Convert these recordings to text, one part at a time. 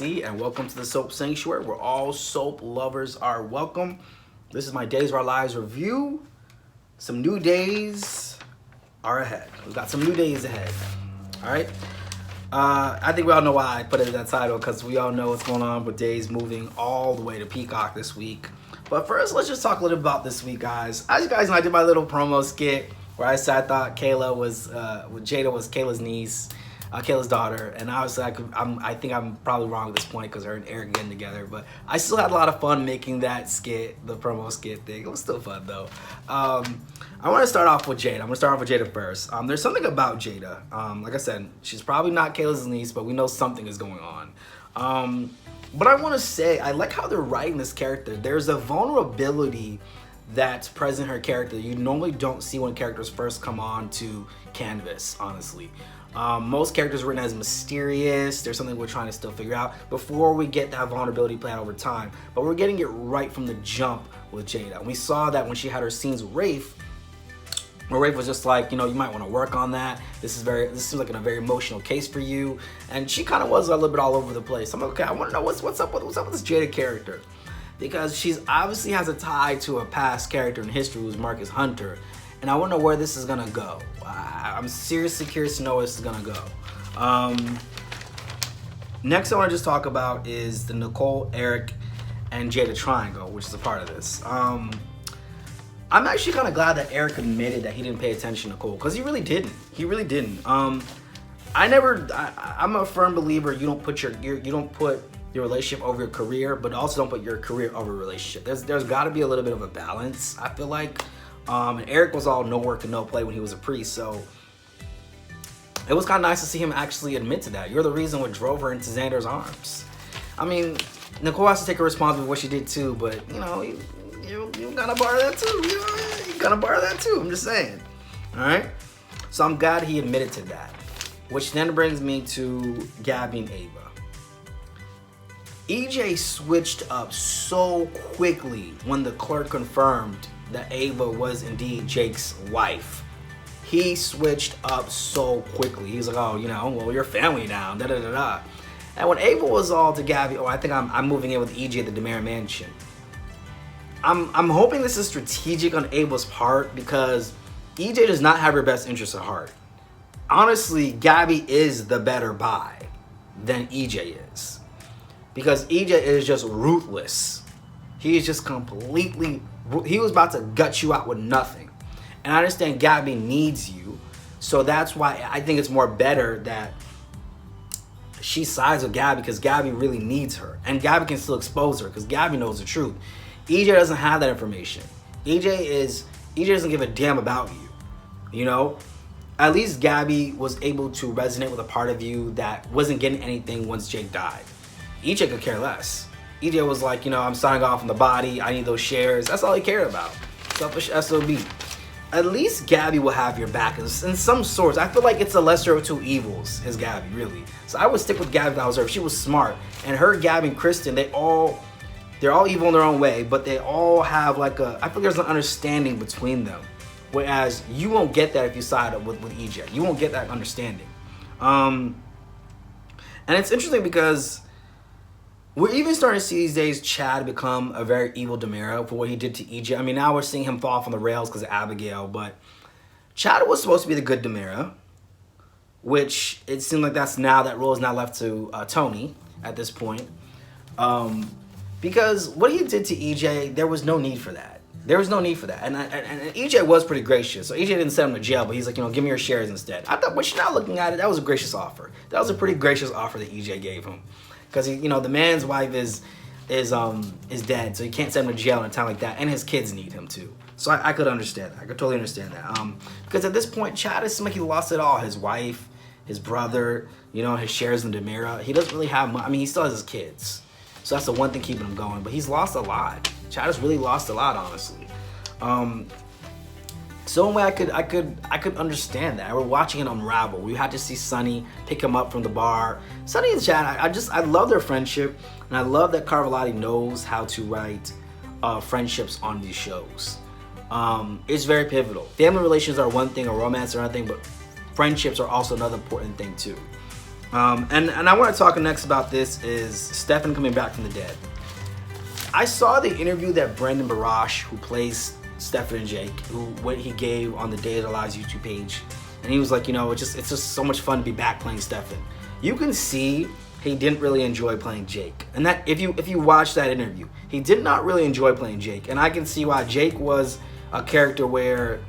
JC, and welcome to the Soap Sanctuary, where all soap lovers are welcome. This is my Days of Our Lives review. Some new days are ahead. We've got some new days ahead. All right. I think we all know why I put it in that title, because we all know what's going on with Days moving all the way to Peacock this week. But first, let's just talk a little bit about this week, guys. As you guys know, I did my little promo skit where I said I thought Jada was Kayla's niece. Kayla's daughter, and obviously I think I'm probably wrong at this point because her and Eric getting together, but I still had a lot of fun making that skit, the promo skit thing. It was still fun though. I want to start off with Jada. I'm gonna start off with Jada first. There's something about Jada. Like I said, she's probably not Kayla's niece, but we know something is going on. But I want to say I like how they're writing this character. There's a vulnerability that's present in her character you normally don't see when characters first come on to canvas, honestly. Most characters are written as mysterious. There's something we're trying to still figure out before we get that vulnerability played out over time. But we're getting it right from the jump with Jada. And we saw that when she had her scenes with Rafe, where Rafe was just like, you know, you might want to work on that. This seems like a very emotional case for you. And she kind of was a little bit all over the place. I'm like, okay, I want to know what's up with this Jada character. Because she's obviously has a tie to a past character in history who's Marcus Hunter. And I want to know where this is going to go. I'm seriously curious to know where this is going to go. Next I want to just talk about is the Nicole, Eric, and Jada triangle, which is a part of this. I'm actually kind of glad that Eric admitted that he didn't pay attention to Nicole, because he really didn't. He really didn't. I'm a firm believer you don't put your relationship over your career, but also don't put your career over a relationship. There's got to be a little bit of a balance, I feel like. And Eric was all no work and no play when he was a priest, so it was kind of nice to see him actually admit to that. You're the reason what drove her into Xander's arms. I mean, Nicole has to take a responsibility for what she did too, but you know, you gotta borrow that too. You gotta borrow that too. I'm just saying. All right. So I'm glad he admitted to that, which then brings me to Gabby and Ava. EJ switched up so quickly when the clerk confirmed that Ava was indeed Jake's wife. He switched up so quickly. He's like, oh, you know, well, you're family now, da da da da. And when Ava was all to Gabby, oh, I think I'm moving in with EJ at the DeMera Mansion. I'm hoping this is strategic on Ava's part, because EJ does not have her best interests at heart. Honestly, Gabby is the better buy than EJ is, because EJ is just ruthless. He's just completely, he was about to gut you out with nothing. And I understand Gabby needs you, so that's why I think it's more better that she sides with Gabby, because Gabby really needs her. And Gabby can still expose her, because Gabby knows the truth. EJ doesn't have that information. EJ doesn't give a damn about you. You know? At least Gabby was able to resonate with a part of you that wasn't getting anything once Jake died. EJ could care less. EJ was like, you know, I'm signing off on the body. I need those shares. That's all he cared about. Selfish SOB. At least Gabby will have your back in some sorts. I feel like it's a lesser of two evils, is Gabby, really. So I would stick with Gabby if I was her. If she was smart. And her, Gabby, and Kristen, they're all evil in their own way, but they all have like I feel there's an understanding between them. Whereas you won't get that if you side up with EJ. You won't get that understanding. And it's interesting because we're even starting to see these days Chad become a very evil DeMera for what he did to EJ. I mean, now we're seeing him fall off on the rails because of Abigail, but Chad was supposed to be the good DeMera, which it seemed like that role is now left to Tony at this point. Because what he did to EJ, there was no need for that. There was no need for that. And EJ was pretty gracious. So EJ didn't send him to jail, but he's like, you know, give me your shares instead. I thought, but you're not looking at it, that was a gracious offer. That was a pretty gracious offer that EJ gave him. Because, you know, the man's wife is dead, so he can't send him to jail in a time like that. And his kids need him too. So I could understand that. I could totally understand that. Because at this point, Chad is like he lost it all. His wife, his brother, you know, his shares in DeMera. He doesn't really have money. I mean, he still has his kids. So that's the one thing keeping him going. But he's lost a lot. Chad has really lost a lot, honestly. So in a way, I could understand that. We're watching it unravel. We had to see Sonny pick him up from the bar. Sonny and Chad, I love their friendship, and I love that Carvelotti knows how to write friendships on these shows. It's very pivotal. Family relations are one thing, or romance or another thing, but friendships are also another important thing too. And I want to talk next about this is Stefan coming back from the dead. I saw the interview that Brendan Barash, who plays Stefan and Jake, what he gave on the Days of Our Lives YouTube page, and he was like, it's just so much fun to be back playing Stefan. You can see he didn't really enjoy playing Jake, and that if you watch that interview, he did not really enjoy playing Jake, and I can see why. Jake was a character where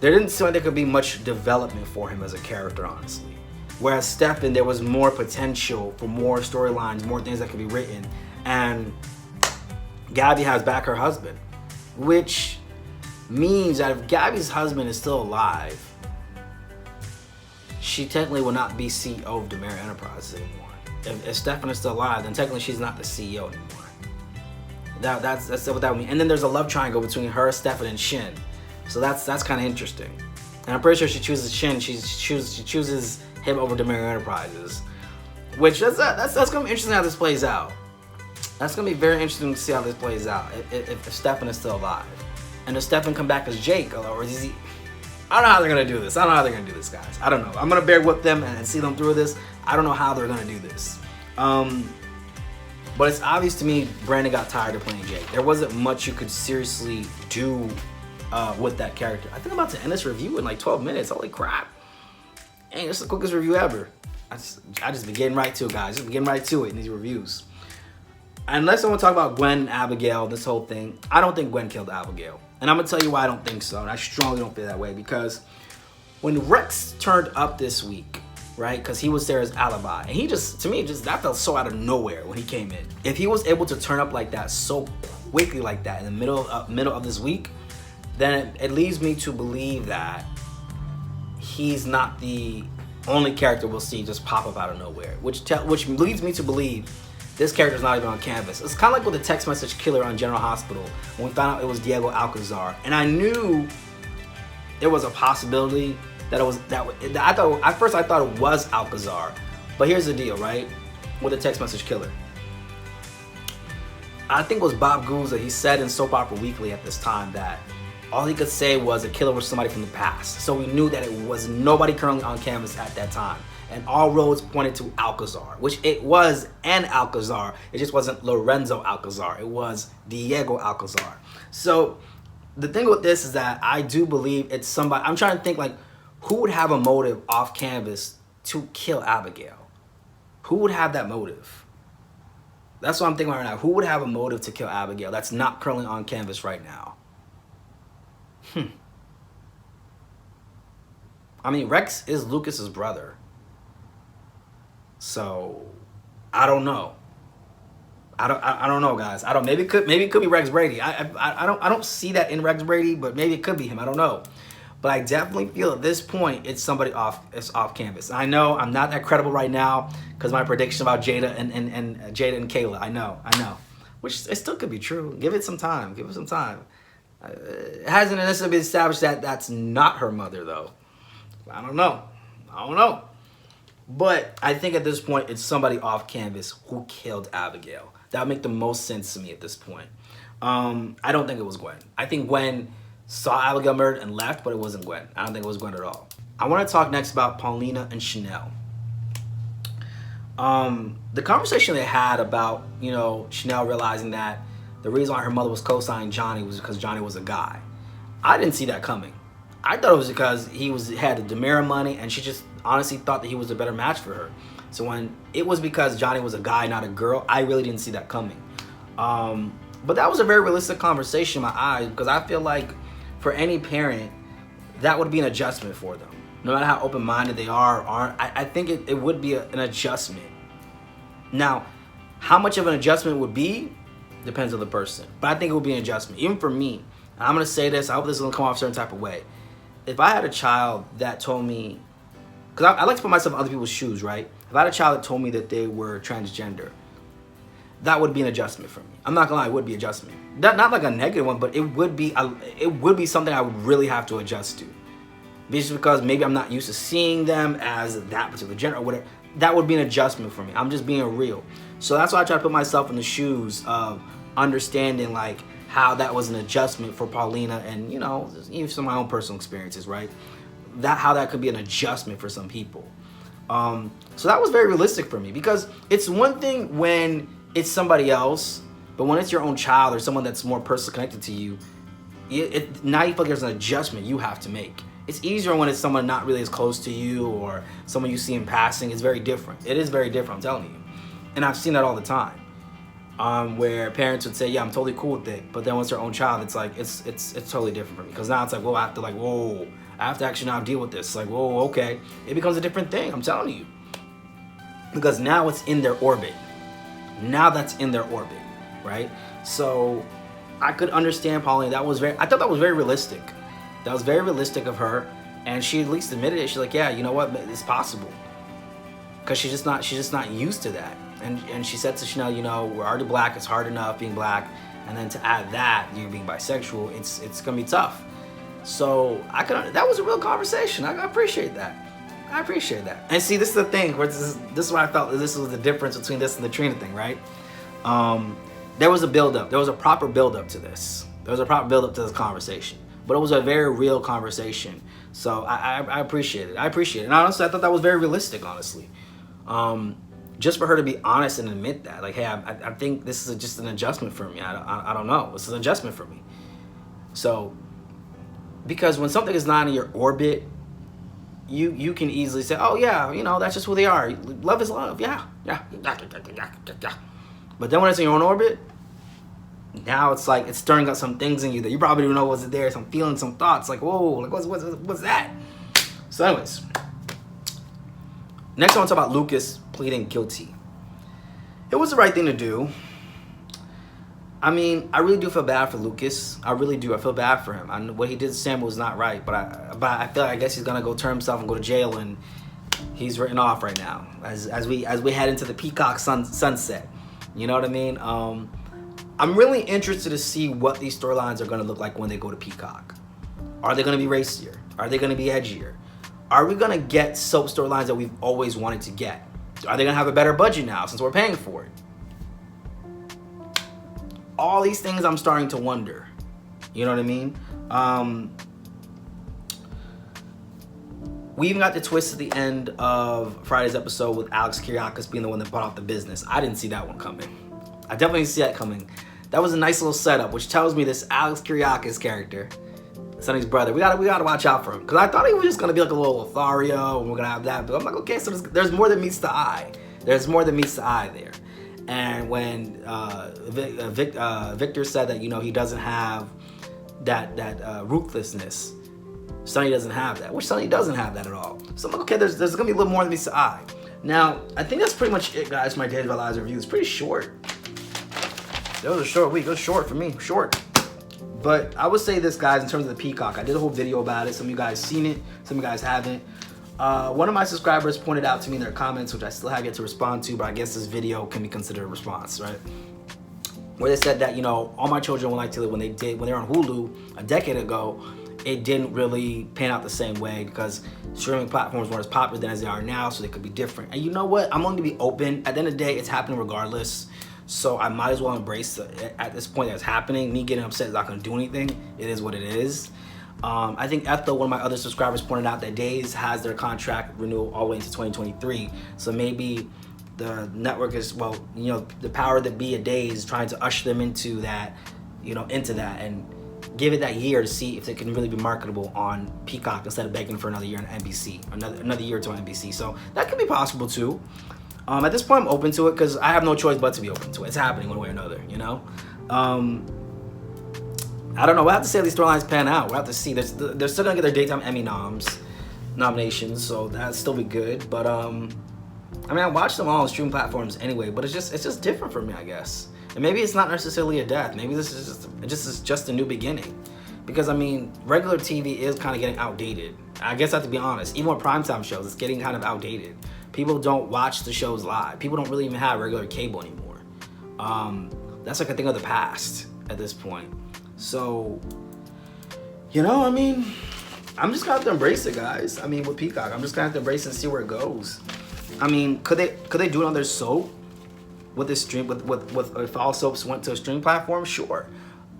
there didn't seem like there could be much development for him as a character, honestly. Whereas Stefan, there was more potential for more storylines, more things that could be written, and Gabby has back her husband, which means that if Gabby's husband is still alive, she technically will not be CEO of Demary Enterprises anymore. If Stefan is still alive, then technically she's not the CEO anymore. That's what that would mean. And then there's a love triangle between her, Stefan, and Shin. So that's kind of interesting. And I'm pretty sure she chooses Shin. She chooses him over Demary Enterprises, which that's gonna be interesting how this plays out. That's gonna be very interesting to see how this plays out if Stefan is still alive, and does Stefan come back as Jake, or is he? I don't know how they're gonna do this. I don't know how they're gonna do this, guys. I don't know. I'm gonna bear with them and see them through this. I don't know how they're gonna do this. But it's obvious to me Brandon got tired of playing Jake. There wasn't much you could seriously do with that character. I think I'm about to end this review in like 12 minutes. Holy crap. Hey, this is the quickest review ever. I just be getting right to it, guys. Just be getting right to it in these reviews. Unless I want to talk about Gwen and Abigail, this whole thing, I don't think Gwen killed Abigail. And I'm going to tell you why I don't think so. And I strongly don't feel that way. Because when Rex turned up this week, right, because he was there as alibi, and he just, to me, that felt so out of nowhere when he came in. If he was able to turn up like that so quickly like that in the middle of this week, then it leads me to believe that he's not the only character we'll see just pop up out of nowhere, which leads me to believe this character's not even on canvas. It's kind of like with the text message killer on General Hospital when we found out it was Diego Alcazar, and I knew there was a possibility that it was at first I thought it was Alcazar, but here's the deal, right? With the text message killer, I think it was Bob Gouza. He said in Soap Opera Weekly at this time that all he could say was a killer was somebody from the past. So we knew that it was nobody currently on canvas at that time. And all roads pointed to Alcazar, which it was an Alcazar. It just wasn't Lorenzo Alcazar. It was Diego Alcazar. So the thing with this is that I do believe it's somebody. I'm trying to think like who would have a motive off canvas to kill Abigail? Who would have that motive? That's what I'm thinking right now. Who would have a motive to kill Abigail that's not currently on canvas right now? I mean, Rex is Lucas's brother. So, I don't know. I don't know, guys. Maybe it could be Rex Brady. I don't see that in Rex Brady, but maybe it could be him. I don't know. But I definitely feel at this point it's somebody off canvas. I know I'm not that credible right now because my prediction about Jada and Jada and Kayla. I know. Which it still could be true. Give it some time. It hasn't necessarily been established that that's not her mother, though. I don't know. But I think at this point, it's somebody off canvas who killed Abigail. That would make the most sense to me at this point. I don't think it was Gwen. I think Gwen saw Abigail murdered and left, but it wasn't Gwen. I don't think it was Gwen at all. I want to talk next about Paulina and Chanel. The conversation they had about, Chanel realizing that the reason why her mother was co-signing Johnny was because Johnny was a guy. I didn't see that coming. I thought it was because he had the Demira money, and she just honestly thought that he was a better match for her. So when it was because Johnny was a guy, not a girl, I really didn't see that coming. But that was a very realistic conversation in my eyes, because I feel like for any parent, that would be an adjustment for them. No matter how open-minded they are or aren't, I think it would be an adjustment. Now, how much of an adjustment it would be depends on the person. But I think it would be an adjustment. Even for me, I'm going to say this, I hope this doesn't come off a certain type of way. If I had a child that told me, because I like to put myself in other people's shoes, right? If I had a child that told me that they were transgender, that would be an adjustment for me. I'm not gonna lie, it would be an adjustment. Not like a negative one, but it would be something I would really have to adjust to. Just because maybe I'm not used to seeing them as that particular gender or whatever. That would be an adjustment for me. I'm just being real. So that's why I try to put myself in the shoes of understanding like how that was an adjustment for Paulina and, even some of my own personal experiences, right? How that could be an adjustment for some people. So that was very realistic for me, because it's one thing when it's somebody else, but when it's your own child or someone that's more personally connected to you, now you feel like there's an adjustment you have to make. It's easier when it's someone not really as close to you or someone you see in passing. It's very different. It is very different, I'm telling you. And I've seen that all the time, where parents would say, yeah, I'm totally cool with it, but then once their own child, it's like, it's totally different for me. Because now it's like, well, I have to I have to actually now deal with this. Like, whoa, okay. It becomes a different thing, I'm telling you. Because now it's in their orbit. Now that's in their orbit, right? So I could understand Pauline. I thought that was very realistic. That was very realistic of her, and she at least admitted it. She's like, yeah, you know what, it's possible, because she's just not used to that. And she said to Chanel, you know, we're already black. It's hard enough being black, and then to add that, you being bisexual, it's gonna be tough. So that was a real conversation. I appreciate that. I appreciate that. And see, this is the thing where this is why I felt that this was the difference between this and the Trina thing, right? There was a build-up. There was a proper build-up to this. There was a proper build-up to this conversation. But it was a very real conversation. So I appreciate it. I appreciate it. And honestly, I thought that was very realistic, honestly. Just for her to be honest and admit that. Like, hey, I think this is just an adjustment for me. I don't know. This is an adjustment for me. So, because when something is not in your orbit, you can easily say, oh, yeah, you know, that's just who they are. Love is love. Yeah. But then when it's in your own orbit, now it's like it's stirring up some things in you that you probably don't know was there, some feelings, some thoughts, like, whoa, like what's that? So anyways, next I want to talk about Lucas pleading guilty. It was the right thing to do. I mean, I really do feel bad for Lucas. I really do. I feel bad for him. What he did to Sam was not right, but I feel like I guess he's gonna go turn himself and go to jail, and he's written off right now as we head into the Peacock sunset. You know what I mean? I'm really interested to see what these storylines are going to look like when they go to Peacock. Are they going to be racier? Are they going to be edgier? Are we going to get soap storylines that we've always wanted to get? Are they going to have a better budget now since we're paying for it? All these things I'm starting to wonder. You know what I mean? We even got the twist at the end of Friday's episode with Alex Kyriakis being the one that brought out the business. I didn't see that one coming. I definitely didn't see that coming. That was a nice little setup, which tells me this Alex Kyriakis character, Sonny's brother, we gotta watch out for him. Because I thought he was just gonna be like a little Lothario, and we're gonna have that. But I'm like, okay, so there's more than meets the eye. There's more than meets the eye there. And when Victor said that, you know, he doesn't have that ruthlessness, Sonny doesn't have that, which Sonny doesn't have that at all. So I'm like, okay, there's gonna be a little more than meets the eye. Now, I think that's pretty much it, guys. My Days of Our Lives review is pretty short. That was a short week. It was short for me. Short. But I would say this, guys, in terms of the Peacock. I did a whole video about it. Some of you guys seen it. Some of you guys haven't. One of my subscribers pointed out to me in their comments, which I still have yet to respond to, but I guess this video can be considered a response, right? Where they said that, you know, all my children would like to, when they were on Hulu a decade ago, it didn't really pan out the same way because streaming platforms weren't as popular then as they are now, so they could be different. And you know what? I'm going to be open. At the end of the day, it's happening regardless. So I might as well embrace it at this point that it's happening. Me getting upset is not going to do anything. It is what it is. I think Ethel, one of my other subscribers, pointed out that Days has their contract renewal all the way into 2023. So maybe the network is, well, you know, the power that be at Days trying to usher them into that, you know, into that, and give it that year to see if it can really be marketable on Peacock instead of begging for another year on NBC, another year to NBC. So that could be possible too. At this point, I'm open to it because I have no choice but to be open to it. It's happening one way or another, you know? I don't know. We'll have to see how these storylines pan out. We'll have to see. They're still going to get their daytime Emmy nominations, so that'll still be good. But, I mean, I watch them all on streaming platforms anyway, but it's just different for me, I guess. And maybe it's not necessarily a death. Maybe this is just a new beginning. Because, I mean, regular TV is kind of getting outdated. I guess I have to be honest. Even with primetime shows, it's getting kind of outdated. People don't watch the shows live. People don't really even have regular cable anymore. That's like a thing of the past at this point. So, you know, I mean, I'm just gonna have to embrace it, guys. I mean, with Peacock, I'm just gonna have to embrace it and see where it goes. I mean, could they do it on their soap with this stream? With if all soaps went to a stream platform? Sure.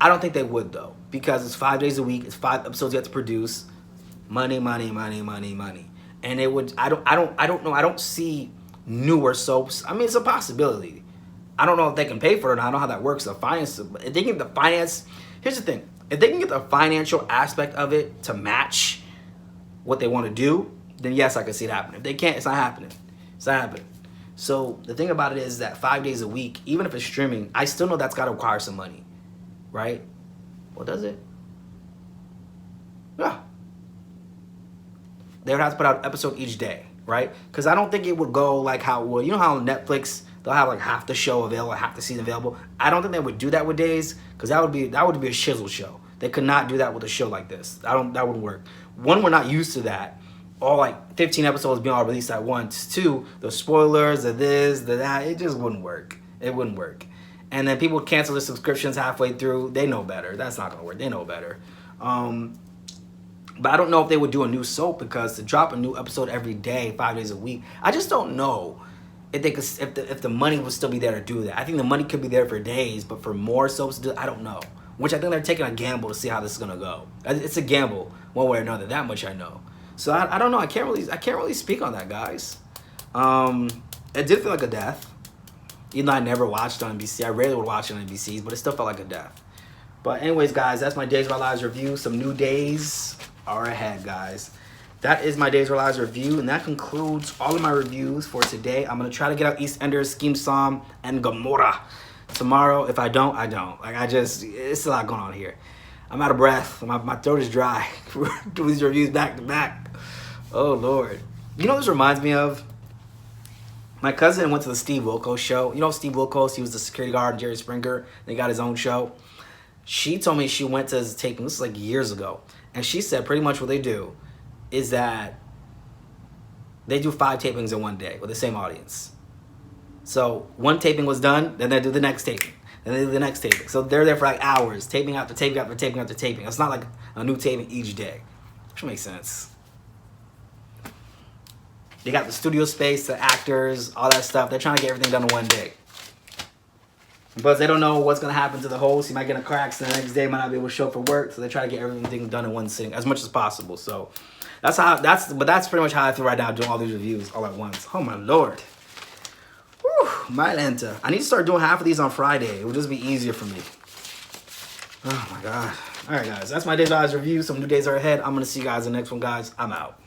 I don't think they would though, because it's 5 days a week. It's 5 episodes you have to produce. Money. and it would. I don't know. I don't see newer soaps. I mean, it's a possibility. I don't know if they can pay for it. I don't know how that works. The finance. If they can get the finance. Here's the thing. If they can get the financial aspect of it to match what they want to do, then yes, I can see it happening. If they can't, it's not happening. It's not happening. So the thing about it is that 5 days a week, even if it's streaming, I still know that's got to require some money, right? Well, does it? Yeah. They would have to put out an episode each day, right? Because I don't think it would go like how it would. You know how on Netflix they'll have like half the show available, half the season available. I don't think they would do that with Days, because that would be a shizzle show. They could not do that with a show like this. That wouldn't work. One, we're not used to that. All like 15 episodes being all released at once. Two, the spoilers, the this, the that, it just wouldn't work. It wouldn't work. And then people cancel their subscriptions halfway through. They know better. That's not gonna work. They know better. But I don't know if they would do a new soap, because to drop a new episode every day, 5 days a week, I just don't know if they could, if the money would still be there to do that. I think the money could be there for Days, but for more soaps to do, I don't know. Which I think they're taking a gamble to see how this is gonna go. It's a gamble one way or another. That much I know. So I don't know. I can't really speak on that, guys. It did feel like a death. Even though I never watched on NBC, I rarely would watch it on NBC's, but it still felt like a death. But anyways, guys, that's my Days of Our Lives review. Some new days are ahead, guys. That is my Days of Our Lives review, and that concludes all of my reviews for today. I'm gonna try to get out EastEnders, Scheme Psalm, and Gomorrah tomorrow. If I don't, I don't. Like, it's a lot going on here. I'm out of breath. My throat is dry. Doing these reviews back to back. Oh, Lord. You know what this reminds me of? My cousin went to the Steve Wilkos show. You know Steve Wilkos? He was the security guard in Jerry Springer. They got his own show. She told me she went to his taping. This was like years ago. And she said pretty much what they do is that they do 5 tapings in one day with the same audience. So one taping was done, then they do the next taping. Then they do the next taping. So they're there for like hours, taping after taping after taping after taping. It's not like a new taping each day. Which makes sense. They got the studio space, the actors, all that stuff. They're trying to get everything done in one day. But they don't know what's going to happen to the host. He might get in a car accident the next day, might not be able to show up for work. So they try to get everything done in one sitting as much as possible. So that's pretty much how I feel right now, doing all these reviews all at once. Oh my Lord. Whew, my Lanta. I need to start doing half of these on Friday. It would just be easier for me. Oh my God. All right, guys. That's my Days of Our Lives review. Some new days are ahead. I'm going to see you guys in the next one, guys. I'm out.